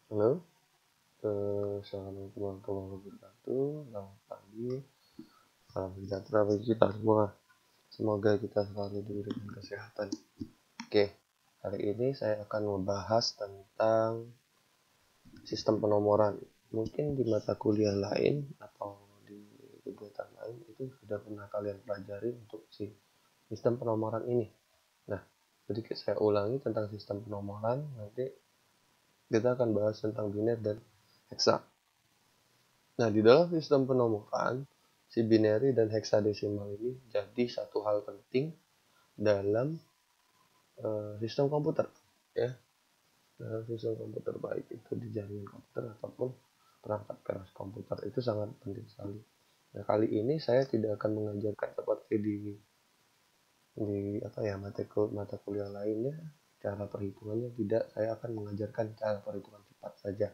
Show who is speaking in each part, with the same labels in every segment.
Speaker 1: Halo, Assalamualaikum warahmatullahi wabarakatuh. Selamat pagi, salam sejahtera bagi kita semua. Semoga kita selalu diberikan kesehatan. Oke, hari ini saya akan membahas tentang sistem penomoran. Mungkin di mata kuliah lain atau di kegiatan lain itu sudah pernah kalian pelajari untuk sistem penomoran ini. Nah, sedikit saya ulangi tentang sistem penomoran. Nanti kita akan bahas tentang biner dan heksa. Nah, di dalam sistem penomoran, si binary dan heksadesimal ini jadi satu hal penting dalam sistem komputer, ya. Dalam sistem komputer, baik itu di jaringan komputer ataupun perangkat keras komputer, itu sangat penting sekali. Nah, kali ini saya tidak akan mengajarkan seperti di mata kuliah lainnya, cara perhitungannya tidak. Saya akan mengajarkan cara perhitungan cepat saja.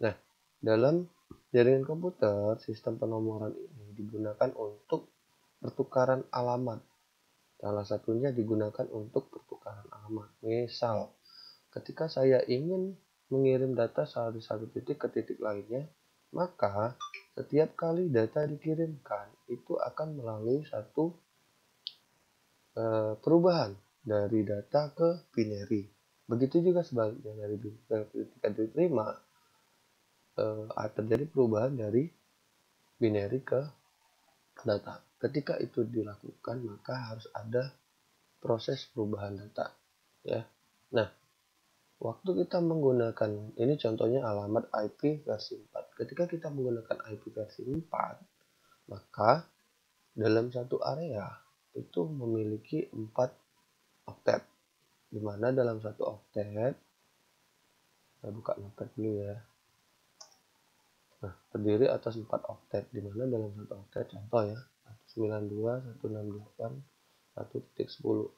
Speaker 1: Nah, dalam jaringan komputer, sistem penomoran ini digunakan untuk pertukaran alamat. Salah satunya digunakan untuk pertukaran alamat. Misal, ketika saya ingin mengirim data dari satu titik ke titik lainnya, maka setiap kali data dikirimkan itu akan melalui satu perubahan dari data ke binary. Begitu juga sebaliknya, dari ketika diterima terjadi perubahan dari binary ke data. Ketika itu dilakukan, maka harus ada proses perubahan data, ya. Nah, waktu kita menggunakan ini, contohnya alamat IP versi 4. Ketika kita menggunakan IP versi 4, maka dalam satu area itu memiliki 4 oktet, di mana dalam satu oktet, saya buka notepad dulu ya. Nah, terdiri atas 4 oktet, di mana dalam satu oktet, contoh ya, 192, 168, 1.10.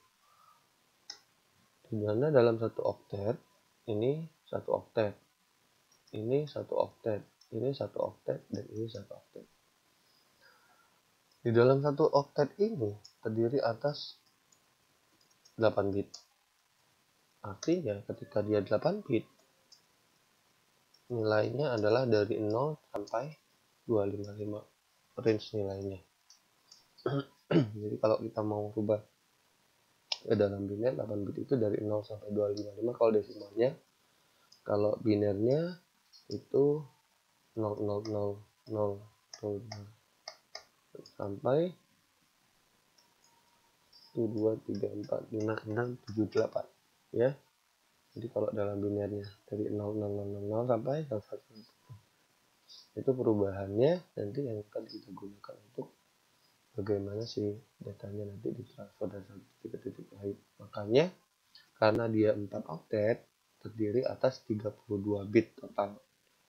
Speaker 1: Di mana dalam satu oktet, ini satu oktet, ini satu oktet, ini satu oktet, dan ini satu oktet. Di dalam satu oktet ini terdiri atas 8 bit. Artinya ketika dia 8 bit, nilainya adalah dari 0 sampai 255 range nilainya. Jadi kalau kita mau rubah dalam biner, 8 bit itu dari 0 sampai 255 kalau desimalnya. Kalau binernya itu 00000 sampai 1 2 3 4 5 6 7 8, ya. Jadi kalau dalam binernya dari 00000 sampai 111, itu perubahannya nanti yang akan kita gunakan untuk bagaimana sih datanya nanti ditransfer dari satu titik ke titik lain. Makanya karena dia 4 oktet, terdiri atas 32 bit total.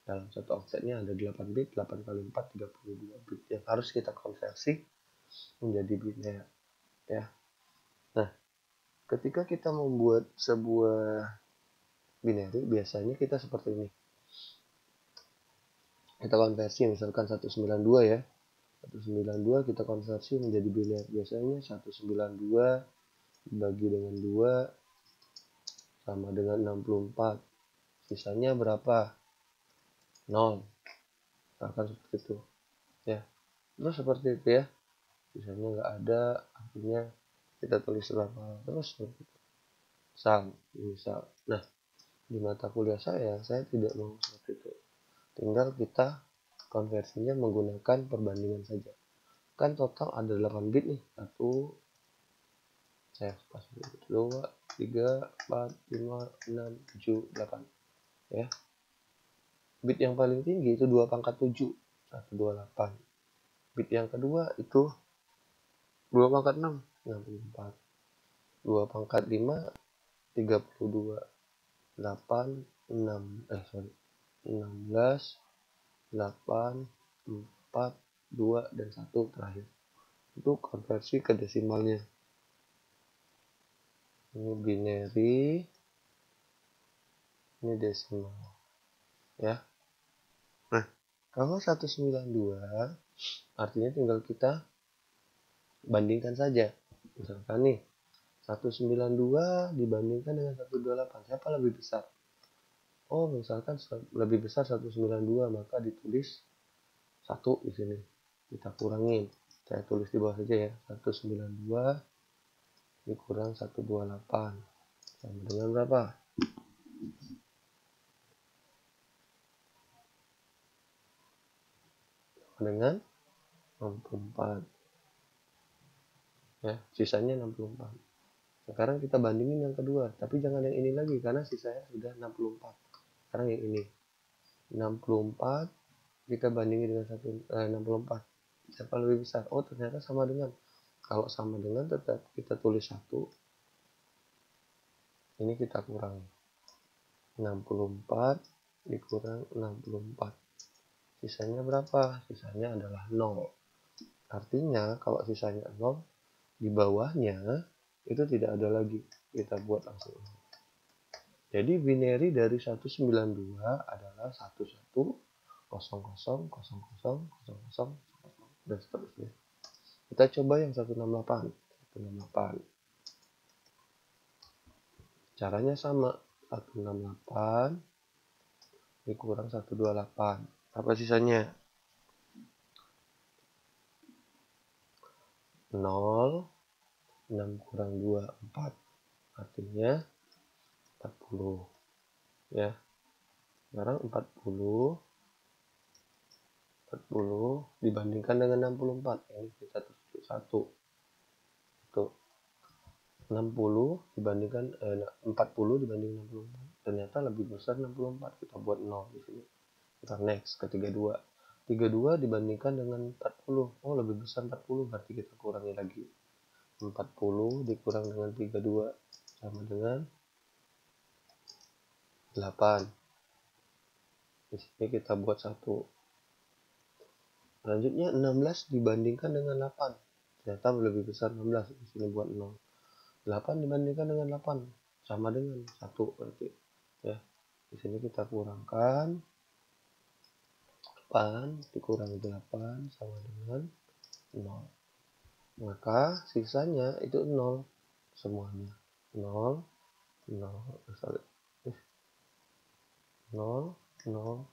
Speaker 1: Dalam satu oktetnya ada 8 bit, 8 kali 4 32 bit yang harus kita konversi menjadi biner, ya. Nah, ketika kita membuat sebuah binary, biasanya kita seperti ini. Kita konversi misalkan 192, ya. 192 kita konversi menjadi biner. Biasanya 192 dibagi dengan 2 sama dengan 64. Sisanya berapa? 0. Misalkan seperti itu, ya. Terus seperti itu, ya. Sisanya nggak ada, artinya kita tulis berapa. Terus seperti itu. Misal. Nah, di mata kuliah saya tidak mau seperti itu. Tinggal kita konversinya menggunakan perbandingan saja. Kan total ada 8 bit nih. 1, saya pas 2, 3, 4, 5, 6, 7, 8, ya. Bit yang paling tinggi itu 2 pangkat 7, 128. Bit yang kedua itu 2 pangkat 6, 64. 2 pangkat 5, 32. 8, 6, 16, 8, 4, 2, dan 1 terakhir. Itu konversi ke desimalnya. Ini binary, ini desimal, ya. Nah, kalau 192 artinya tinggal kita bandingkan saja. Misalkan nih, 192 dibandingkan dengan 128, siapa lebih besar? oh misalkan lebih besar 192, maka ditulis 1 di sini. Kita kurangin. Saya tulis di bawah saja ya. 192 dikurang 128 sama dengan berapa? Sama dengan 64. Ya, sisanya 64. Sekarang kita bandingin yang kedua, tapi jangan yang ini lagi karena sisanya sudah 64. Sekarang yang ini 64 kita bandingin dengan 64. Siapa lebih besar? Oh ternyata sama dengan. Kalau sama dengan tetap kita tulis 1. Ini kita kurangi. 64 dikurang 64. Sisanya berapa? Sisanya adalah 0. Artinya kalau sisanya 0, di bawahnya itu tidak ada lagi. Kita buat langsung. Jadi binary dari 192 adalah 11000000 dan seterusnya. Kita coba yang 168. 168. Caranya sama. 168 dikurang 128. Apa sisanya? 0. 6 kurang 2, 4. Artinya 40. Ya. Sekarang 40 dibandingkan dengan 64. Ini kita tulis 1. Tuh. 60 dibandingkan 40 dibanding 64. Ternyata lebih besar 64. Kita buat 0 di sini. Kita next ke 32. 32 dibandingkan dengan 40. Oh, lebih besar 40, berarti kita kurangi lagi. 40 dikurang dengan 32 sama dengan 8. Di sini kita buat 1. Selanjutnya 16 dibandingkan dengan 8. Ternyata lebih besar 16. Di sini buat 0. 8 dibandingkan dengan 8 sama dengan 1 berarti. Ya. Di sini kita kurangkan 8 dikurangi 8 sama dengan 0. Maka sisanya itu 0 semuanya. 0 0 0 0 0.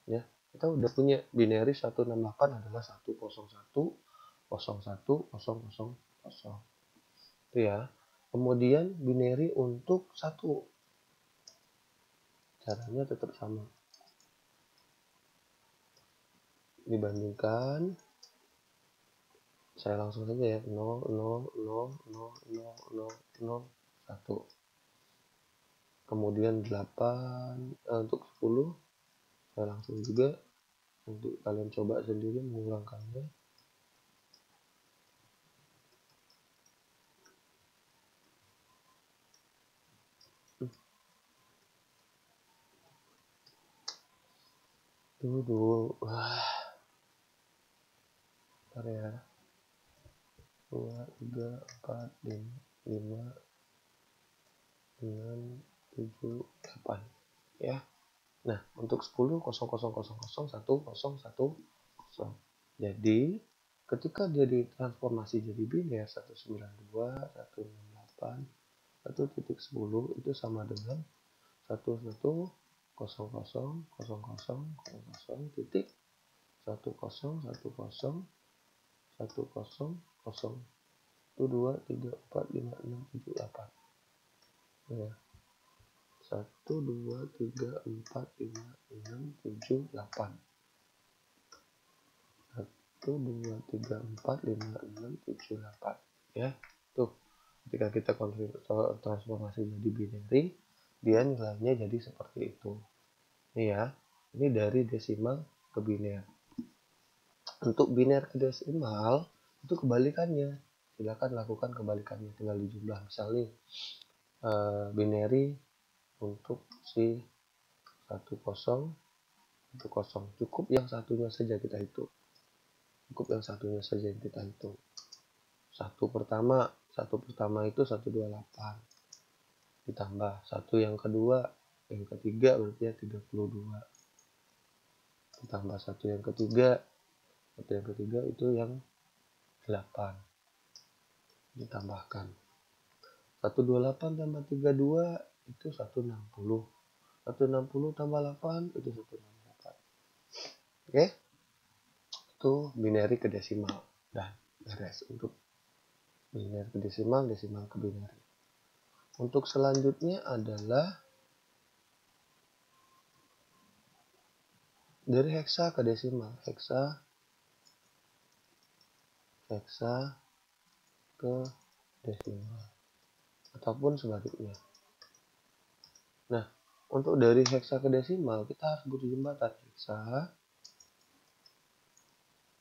Speaker 1: Ya, kita udah punya binary 168 adalah 101 01 000. Itu ya. Kemudian binary untuk 1. Caranya tetap sama. Dibandingkan, saya langsung saja ya, 0 0 0 0 0 0 0 1. Kemudian 8 untuk 10 saya langsung juga untuk kalian coba sendiri mengulangkannya. Dulu bentar ya. 2 3 4 5 6 7 8 ya. Nah, untuk 10 0 0 0 0 1 0 1 0. Jadi, ketika dia ditransformasi jadi biner 192 168 1.10 itu sama dengan 11 0 0 0 0 0 titik 10 10 10 10 10 1 2 3 4 5 6 7 8 ya. 1 2 3 4 5 6 7 8 1 2 3 4 5 6 7 8 ya. Tuh, ketika kita transformasi jadi binary, dia nilainya jadi seperti itu. Ini ya, ini dari desimal ke biner. Untuk biner ke desimal itu kebalikannya. Silakan lakukan kebalikannya, tinggal dijumlah. Misalnya binary untuk si 10 10, cukup yang satunya saja kita hitung. Cukup yang satunya saja yang kita hitung. Satu pertama itu 128 ditambah satu yang kedua, yang ketiga berarti ya 32 ditambah satu yang ketiga itu yang 8 ditambahkan 128 tambah 32 itu 160. 160 tambah 8 itu 168. Oke, itu binary ke desimal. Dan beres untuk binary ke desimal, desimal ke binary. Untuk selanjutnya adalah dari heksa ke desimal, heksa ke desimal, ataupun sebaliknya. Nah, untuk dari heksa ke desimal kita harus butuh jembatan heksa,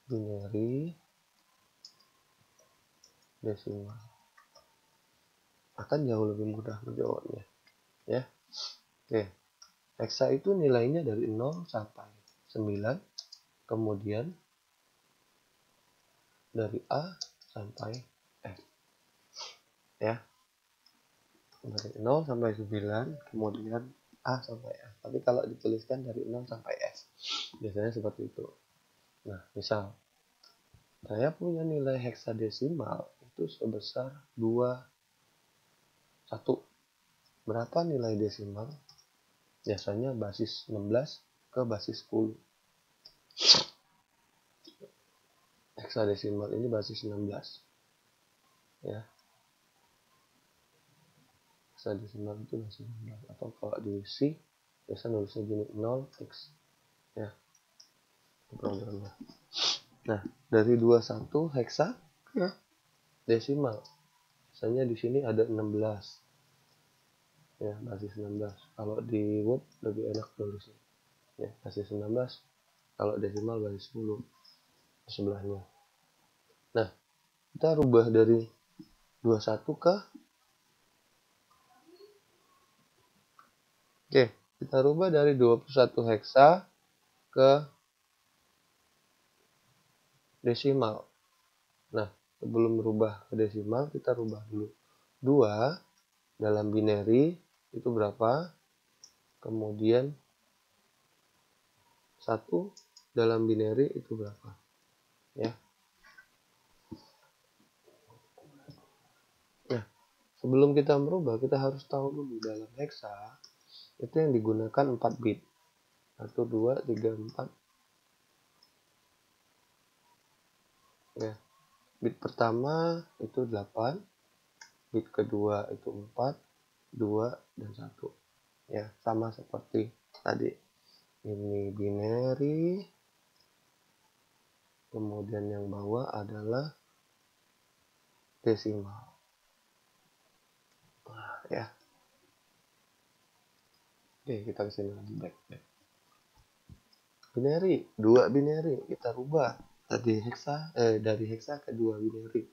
Speaker 1: binary, desimal. Akan jauh lebih mudah menjawabnya, ya. Oke, heksa itu nilainya dari 0 sampai 9, kemudian dari A sampai F, ya. Dari 0 sampai 9, kemudian A sampai F. Tapi kalau dituliskan dari 0 sampai F, biasanya seperti itu. Nah, misal saya punya nilai heksadesimal itu sebesar 21. Berapa nilai desimal? Biasanya basis 16 ke basis 10. Heksadesimal ini basis 16. Ya. Heksadesimal itu basis 16. Atau kalau diisi, biasa nulisnya gini 0x. Ya. Programnya. Nah, dari 21 heksa ke desimal. Biasanya di sini ada 16. Ya, basis 16. Kalau di Word lebih enak tulisnya. Ya, basis 16. Kalau desimal basis 10 di sebelahnya. Nah, kita rubah dari 21 ke kita rubah dari 21 heksa ke desimal. Nah, sebelum merubah ke desimal kita rubah dulu. 2 dalam binary itu berapa? Kemudian 1 dalam binary itu berapa? Ya. Nah, sebelum kita merubah, kita harus tahu dulu dalam heksa itu yang digunakan 4 bit. 1, 2, 3, 4. Ya. Bit pertama itu 8. Bit kedua itu 4, 2, dan 1. Ya, sama seperti tadi. Ini binary. Kemudian yang bawah adalah desimal. Nah, ya. Oke, kita kesini lagi back. Binary, 2 binary kita rubah dari heksa ke 2 binary.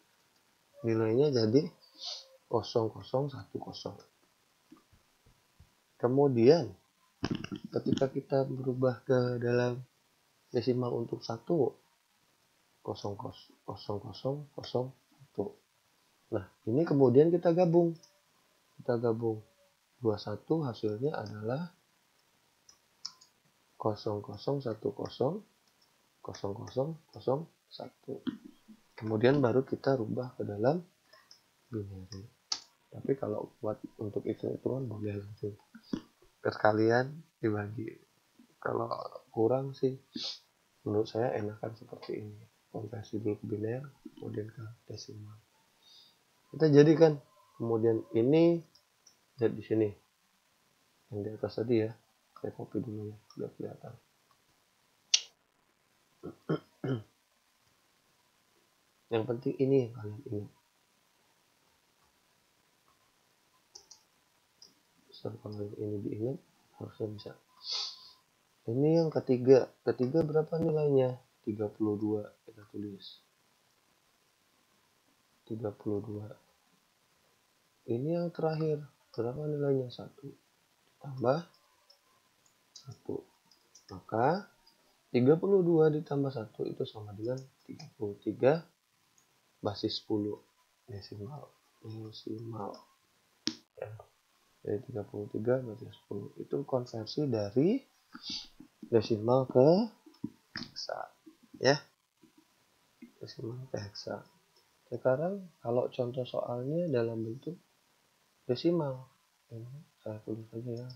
Speaker 1: Nilainya jadi 0010. Kemudian ketika kita berubah ke dalam desimal untuk 1, 0001. Nah, ini kemudian kita gabung. 21 hasilnya adalah 00100001. Kemudian baru kita rubah ke dalam binary. Tapi kalau buat untuk hitung-hitungan boleh langsung sekalian dibagi. Kalau kurang sih menurut saya enakan seperti ini, konversi dulu ke biner kemudian ke desimal. Kita jadikan kemudian ini lihat di sini yang di atas tadi ya, saya copy dulu ya biar kelihatan. Yang penting ini yang kalian ingat. Kalau ini diingat harusnya bisa. Ini yang ketiga berapa nilainya? 32. Kita tulis 32. Ini yang terakhir berapa nilainya? 1 tambah 1. Maka 32 ditambah 1 itu sama dengan 33 basis 10 desimal. Ya. Jadi 33 basis 10 itu konversi dari desimal ke heksa, ya. Desimal ke heksa. Sekarang kalau contoh soalnya dalam bentuk desimal, ini saya tulis aja ya.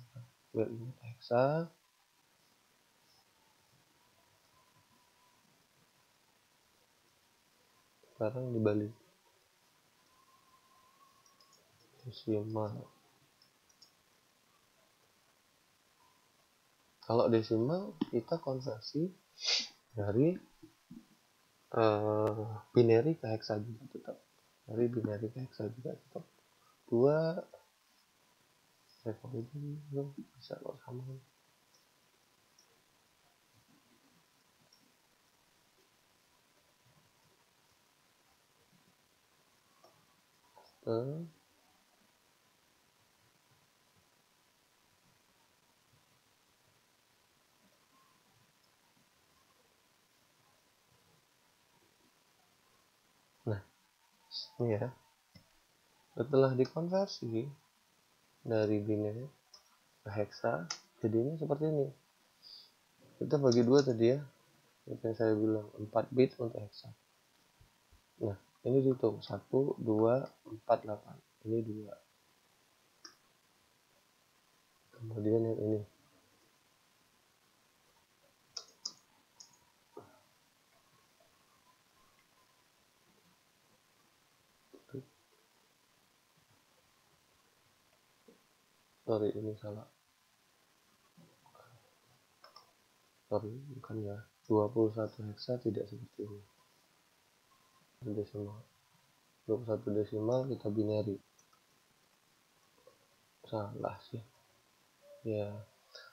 Speaker 1: bit untuk hexa. Sekarang dibalik desimal. Kalau desimal kita konversi dari binary ke hexa juga tetap. Dari binary ke hexa juga tetap. 2 bisa kok sama. Nah, ini ya. Setelah dikonversi dari binary ke hexa, jadinya seperti ini. Kita bagi 2 tadi ya. Yang saya bilang 4 bit untuk hexa. Nah, ini dihitung 1, 2, 4, 8. Ini 2. Kemudian yang ini. Sorry, ini salah. Sorry, bukan ya. 21 hexa tidak seperti ini. Desimal. 21 desimal kita binary. Salah sih. Ya.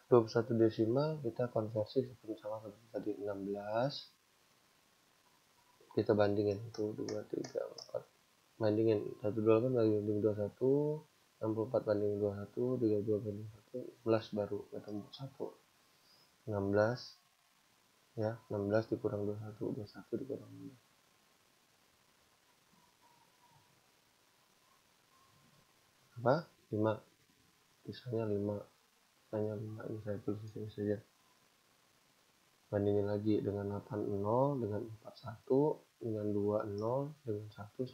Speaker 1: 21 desimal kita konversi sama seperti tadi 16. Kita bandingin 1 2 3 4. Bandingin 128 banding 21, 64 banding 21, 32 banding 1, 11 baru ketemu 1. 16 ya, 16 dikurang 21, 21 dikurang 16. Apa? 5. Misalnya 5. Misalnya 5 ini saya tulis di sini saja. Bandingin lagi dengan 80 dengan 41 dengan 20 dengan 11.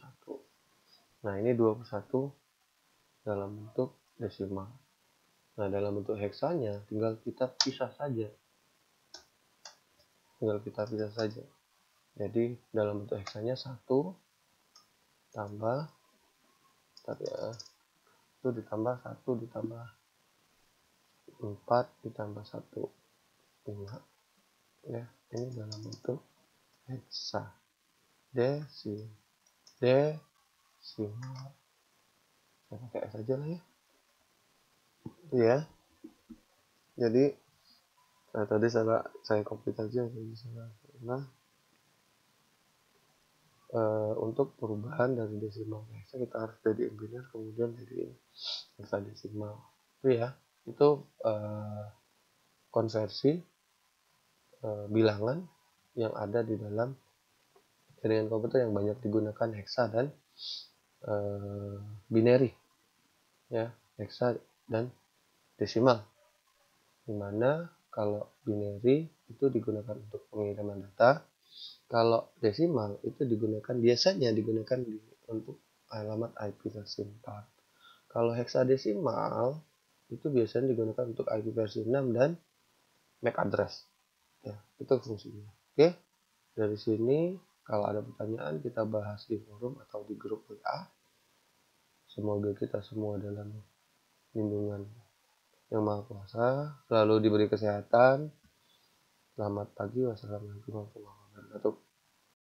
Speaker 1: Nah, ini 21 dalam bentuk desimal. Nah, dalam bentuk heksanya tinggal kita pisah saja. Jadi dalam bentuk heksanya 1 tambah tadi ya, itu ditambah 1 ditambah 4 ditambah 1 5 ya. Ini dalam bentuk heksa desimal. Saya pakai S aja lah ya. Ya. Jadi tadi saya copy saja jadi salah. Nah, untuk perubahan dari desimal ke hexa kita harus jadi biner kemudian jadi hexadesimal. Itu ya. Itu konversi bilangan yang ada di dalam jaringan komputer yang banyak digunakan hexa dan binary ya, hexa dan desimal, dimana kalau binary itu digunakan untuk pengiriman data, kalau desimal itu biasanya digunakan untuk alamat IP versi 4. Kalau hexadesimal itu biasanya digunakan untuk IP versi 6 dan MAC address ya, itu fungsinya. Oke, dari sini kalau ada pertanyaan kita bahas di forum atau di grup WA. Semoga kita semua dalam lindungan Yang Maha Kuasa, selalu diberi kesehatan. Selamat pagi, wassalamualaikum warahmatullahi wabarakatuh.